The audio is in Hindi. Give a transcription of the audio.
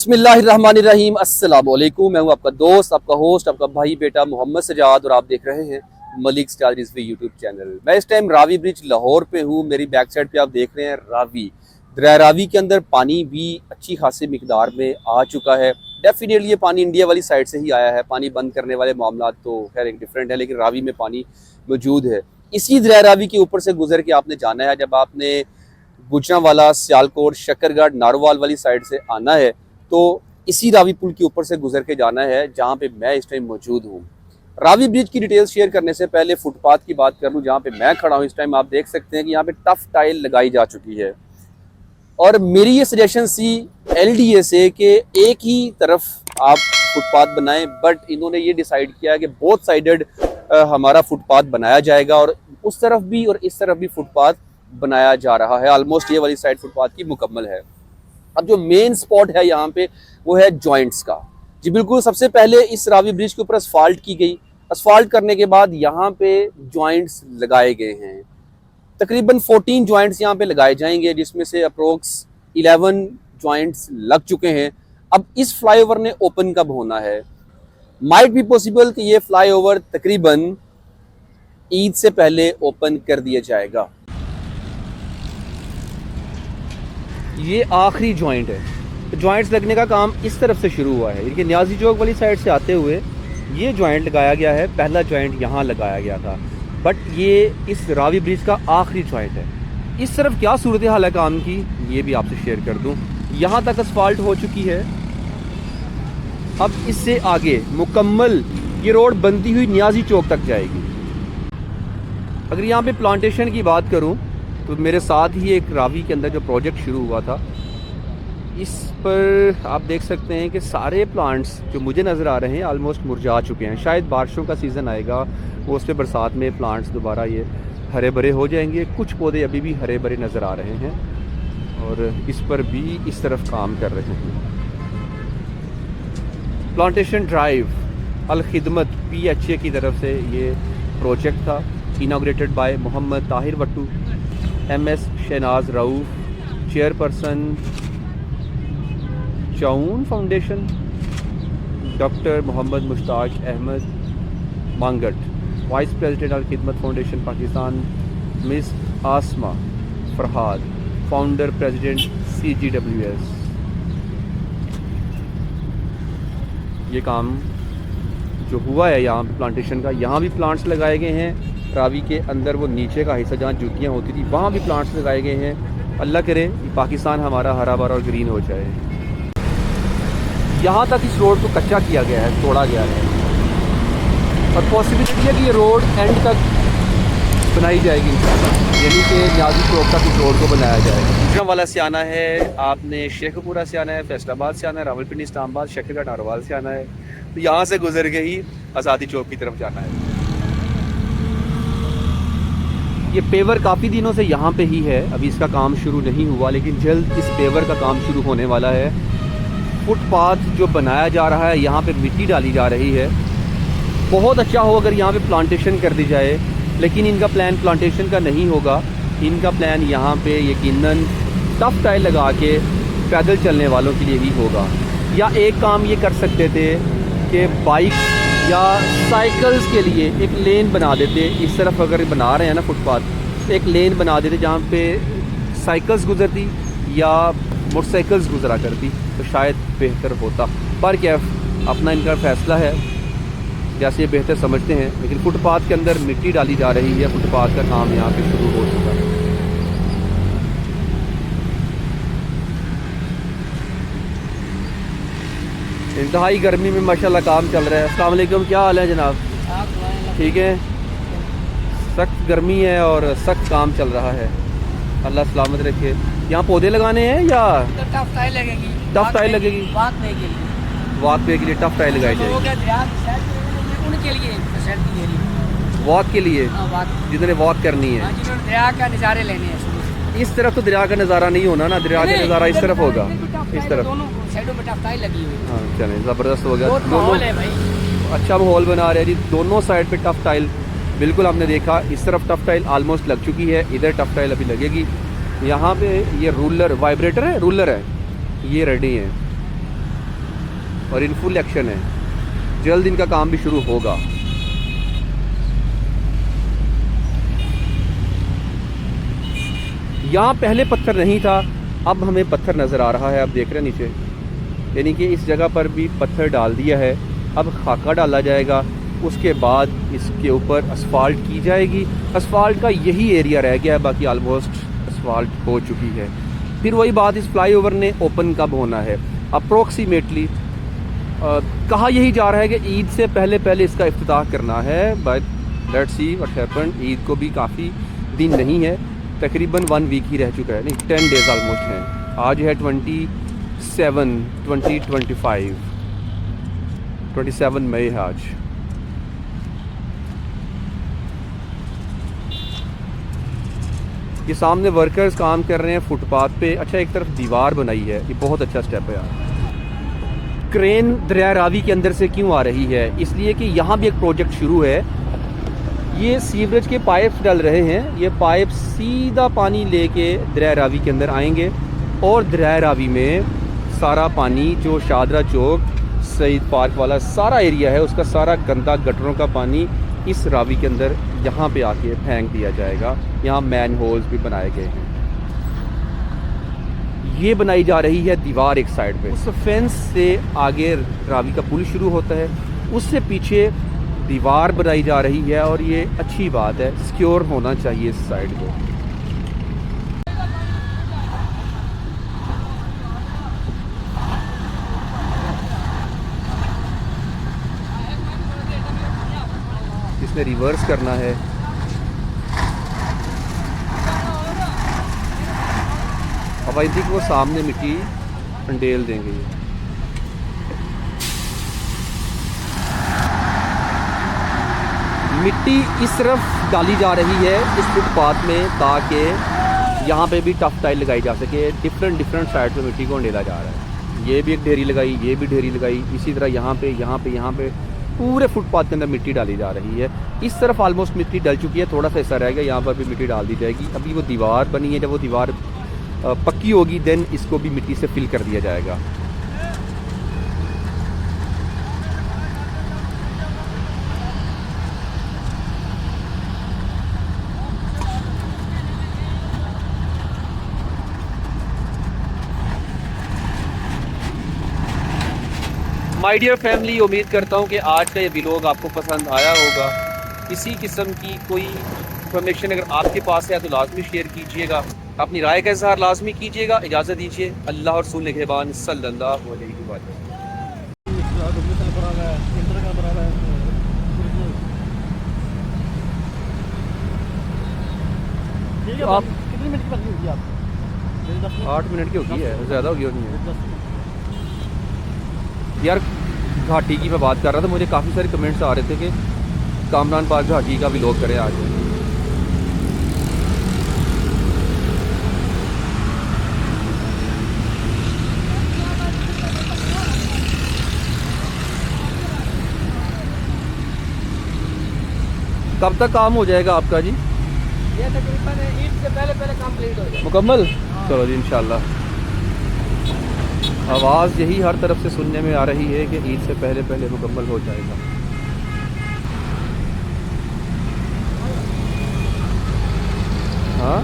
बिस्मिल्लाहिर्रहमानिर्रहीम अस्सलाम वालेकुम। मैं हूं आपका दोस्त, आपका होस्ट, आपका भाई बेटा मोहम्मद सजाद और आप देख रहे हैं Malik style Rizvi YouTube channel. मैं इस टाइम रावी ब्रिज लाहौर पे हूं। मेरी बैक साइड पे आप देख रहे हैं रावी। दरिया रावी के अंदर पानी भी अच्छी खासी मिकदार में आ चुका है। डेफिनेटली ये पानी इंडिया वाली साइड से ही आया है। पानी बंद करने वाले मामला तो खैर एक डिफरेंट है, लेकिन रावी में पानी मौजूद है। इसी दरिया रावी के ऊपर से गुजर के आपने जाना है। जब आपने गुजरांवाला, सियालकोट, शक्करगढ़, नारोवाल वाली साइड से आना है तो इसी रावी पुल के ऊपर से गुजर के जाना है, जहाँ पे मैं इस टाइम मौजूद हूँ। रावी ब्रिज की डिटेल्स शेयर करने से पहले फुटपाथ की बात कर लूँ, जहाँ पे मैं खड़ा हूँ इस टाइम। आप देख सकते हैं कि यहाँ पे टफ टाइल लगाई जा चुकी है और मेरी ये सजेशन सी LDA से कि एक ही तरफ आप फुटपाथ बनाएं, बट इन्होंने ये डिसाइड किया है कि बोथ साइडेड हमारा फुटपाथ बनाया जाएगा और उस तरफ भी और इस तरफ भी फुटपाथ बनाया जा रहा है। ऑलमोस्ट ये वाली साइड फुटपाथ की मुकम्मल है। अब जो मेन स्पॉट है यहाँ पे वो है जॉइंट्स का। जी बिल्कुल, सबसे पहले इस रावी ब्रिज के ऊपर असफाल्ट की गई। असफाल्ट करने के बाद यहाँ पे जॉइंट्स लगाए गए हैं। तकरीबन 14 जॉइंट्स यहाँ पे लगाए जाएंगे, जिसमें से अप्रोक्स 11 जॉइंट्स लग चुके हैं। अब इस फ्लाईओवर ने ओपन कब होना है? माइट बी पॉसिबल कि ये फ्लाईओवर तकरीबन ईद से पहले ओपन कर दिया जाएगा। ये आखिरी जॉइंट है। जॉइंट्स लगने का काम इस तरफ से शुरू हुआ है। देखिए, न्याजी चौक वाली साइड से आते हुए ये जॉइंट लगाया गया है। पहला जॉइंट यहाँ लगाया गया था, बट ये इस रावी ब्रिज का आखिरी जॉइंट है। इस तरफ क्या सूरत हाल है काम की, ये भी आपसे शेयर कर दूँ। यहाँ तक असफाल्ट हो चुकी है। अब इससे आगे मुकम्मल ये रोड बनती हुई न्याजी चौक तक जाएगी। अगर यहाँ पे प्लांटेशन की बात करूँ तो मेरे साथ ही एक रावी के अंदर जो प्रोजेक्ट शुरू हुआ था, इस पर आप देख सकते हैं कि सारे प्लांट्स जो मुझे नज़र आ रहे हैं ऑलमोस्ट मुरझा चुके हैं। शायद बारिशों का सीज़न आएगा, वो उस पर बरसात में प्लांट्स दोबारा ये हरे भरे हो जाएंगे। कुछ पौधे अभी भी हरे भरे नज़र आ रहे हैं और इस पर भी इस तरफ काम कर रहे हैं। प्लांटेशन ड्राइव अल खिदमत PHA की तरफ से ये प्रोजेक्ट था, inaugurated by Mohammad Tahir Wattoo, MS Shahnaz Rauf, chairperson चाउन foundation, doctor Mohammad Mushtaq Ahmed Mangat, vice president Al Khidmat foundation Pakistan miss Asma Farhad, founder president CGWS। ये काम जो हुआ है यहाँ पे प्लांटेशन का, यहाँ भी प्लांट्स लगाए गए हैं। रावी के अंदर वो नीचे का हिस्सा जहाँ जूतियाँ होती थी वहाँ भी प्लांट्स लगाए गए हैं। अल्लाह करे पाकिस्तान हमारा हरा भरा और ग्रीन हो जाए। यहाँ तक इस रोड को कच्चा किया गया है, तोड़ा गया है और पॉसिबिलिटी है कि ये रोड एंड तक बनाई जाएगी, यानी कि न्याजी चौक तक इस रोड को बनाया जाएगा। गुजरांवाला से आना है, आपने शेखपुरा से आना है, फैसलाबाद से आना है, रावलपिंडी, इस्लामाबाद, शक्करगढ़, नारोवाल से आना है, तो यहाँ से गुजर के ही आज़ादी चौक की तरफ जाना है। ये पेवर काफ़ी दिनों से यहाँ पे ही है, अभी इसका काम शुरू नहीं हुआ, लेकिन जल्द इस पेवर का काम शुरू होने वाला है। फुटपाथ जो बनाया जा रहा है, यहाँ पे मिट्टी डाली जा रही है। बहुत अच्छा हो अगर यहाँ पे प्लांटेशन कर दी जाए, लेकिन इनका प्लान प्लांटेशन का नहीं होगा। इनका प्लान यहाँ पे यकीनन टफ टाइल लगा के पैदल चलने वालों के लिए ही होगा। या एक काम ये कर सकते थे कि बाइक या साइकिल्स के लिए एक लेन बना देते। इस तरफ अगर बना रहे हैं ना फुटपाथ, एक लेन बना देते जहाँ पे साइकिल्स गुजरती या मोटरसाइकिल्स गुजरा करती, तो शायद बेहतर होता। पर क्या, अपना इनका फैसला है, जैसे ये बेहतर समझते हैं। लेकिन फुटपाथ के अंदर मिट्टी डाली जा रही है, फुटपाथ का काम यहाँ पे शुरू हो चुका है। इंतहाई गर्मी में माशाल्लाह काम चल रहा है। अस्सलाम वालेकुम, क्या हाल है जनाब? ठीक है। सख्त गर्मी है और सख्त काम चल रहा है, अल्लाह सलामत रखे। यहाँ पौधे लगाने हैं या टफ टाइल लगेगी? टफ टाइल लगेगी, वॉक वे के लिए। वॉक वे के लिए टफ टाइल लगाई जाएगी। उनके लिए फैसिलिटी दे रही है, वॉक के लिए, जिन्होंने वॉक करनी है, जिन्होंने दरिया का नज़ारे लेने हैं। इस तरफ तो दरिया का नज़ारा नहीं होना ना, दरिया का नज़ारा इस तरफ होगा, इस तरफ। दोनों साइडों पे टफ टाइल लगी हुई है। हाँ चलें, ज़बरदस्त हो गया। माहौल है भाई, अच्छा माहौल बना रहे हैं जी। दोनों साइड पे टफ टाइल बिल्कुल हमने देखा। इस तरफ टफ टाइल ऑलमोस्ट लग चुकी है, इधर टफ टाइल अभी लगेगी। यहाँ पे ये रूलर वाइब्रेटर है, रूलर है, ये रेडी है। और इन फुल एक्शन है, जल्द इनका काम भी शुरू होगा। यहाँ पहले पत्थर नहीं था, अब हमें पत्थर नज़र आ रहा है, आप देख रहे हैं नीचे, यानी कि इस जगह पर भी पत्थर डाल दिया है। अब खाका डाला जाएगा, उसके बाद इसके ऊपर असफाल्ट की जाएगी। असफाल्ट का यही एरिया रह गया है, बाकी आलमोस्ट असफाल्ट हो चुकी है। फिर वही बात, इस फ्लाईओवर ने ओपन कब होना है? अप्रोक्सीमेटली कहा यही जा रहा है कि ईद से पहले पहले इसका इफ्तिताह करना है, but let's see what happen. Eid को भी काफ़ी दिन नहीं है, तकरीबन 1 वीक ही रह चुका है, नहीं 10 डेज़ आलमोस्ट हैं। आज है 27 मई है आज। ये सामने वर्कर्स काम कर रहे हैं फुटपाथ पे। अच्छा, एक तरफ दीवार बनाई है, ये बहुत अच्छा स्टेप है यार। क्रेन दरिया रावी के अंदर से क्यों आ रही है? इसलिए कि यहाँ भी एक प्रोजेक्ट शुरू है। ये सीवरेज के पाइप्स डल रहे हैं, ये पाइप सीधा पानी लेके दरिया रावी के अंदर आएंगे और दरिया रावी में सारा पानी जो शादरा चौक सईद पार्क वाला सारा एरिया है, उसका सारा गंदा गटरों का पानी इस रावी के अंदर यहाँ पे आके फेंक दिया जाएगा। यहाँ मैन होल्स भी बनाए गए हैं। ये बनाई जा रही है दीवार एक साइड पे, उस फेंस से आगे रावी का पुल शुरू होता है, उससे पीछे दीवार बनाई जा रही है। और ये अच्छी बात है, सिक्योर होना चाहिए इस साइड को। इसमें रिवर्स करना है। अब आई थिंक वो सामने मिट्टी अंडेल देंगे। ये मिट्टी इस तरफ डाली जा रही है इस फुटपाथ में, ताकि यहाँ पे भी टफ टाइल लगाई जा सके। डिफरेंट साइड पे मिट्टी को अंडेला जा रहा है। ये भी एक ढेरी लगाई, ये भी ढेरी लगाई, इसी तरह यहाँ पे पूरे फुटपाथ के अंदर मिट्टी डाली जा रही है। इस तरफ ऑलमोस्ट मिट्टी डल चुकी है, थोड़ा सा हिस्सा रह गया, यहाँ पर भी मिट्टी डाल दी जाएगी। अभी वो दीवार बनी है, जब वो दीवार पक्की होगी देन इसको भी मिट्टी से फिल कर दिया जाएगा। माय डियर फैमिली, उम्मीद करता हूँ कि आज का ये व्लॉग आपको पसंद आया होगा। किसी किस्म की कोई इन्फॉर्मेशन अगर आपके पास है तो लाजमी शेयर कीजिएगा, अपनी राय का इजहार लाजमी कीजिएगा। इजाज़त दीजिए। अल्लाह और रसूल निगहबान सल्लल्लाहु अलैहि वसल्लम। आप कितनी मिनट की बात होगी? आप 8 मिनट की होगी है, ज़्यादा होगी है यार। घाटी की मैं बात कर रहा था, मुझे काफ़ी सारे कमेंट्स आ रहे थे कि कामरान पार्क घाटी का व्लॉग करें आज। कब तक काम हो जाएगा आपका जी? ये तकरीबन ईद से पहले पहले कंप्लीट हो जाए मुकम्मल। चलो जी इंशाल्लाह। आवाज़ यही हर तरफ से सुनने में आ रही है कि ईद से पहले पहले मुकम्मल हो जाएगा। हाँ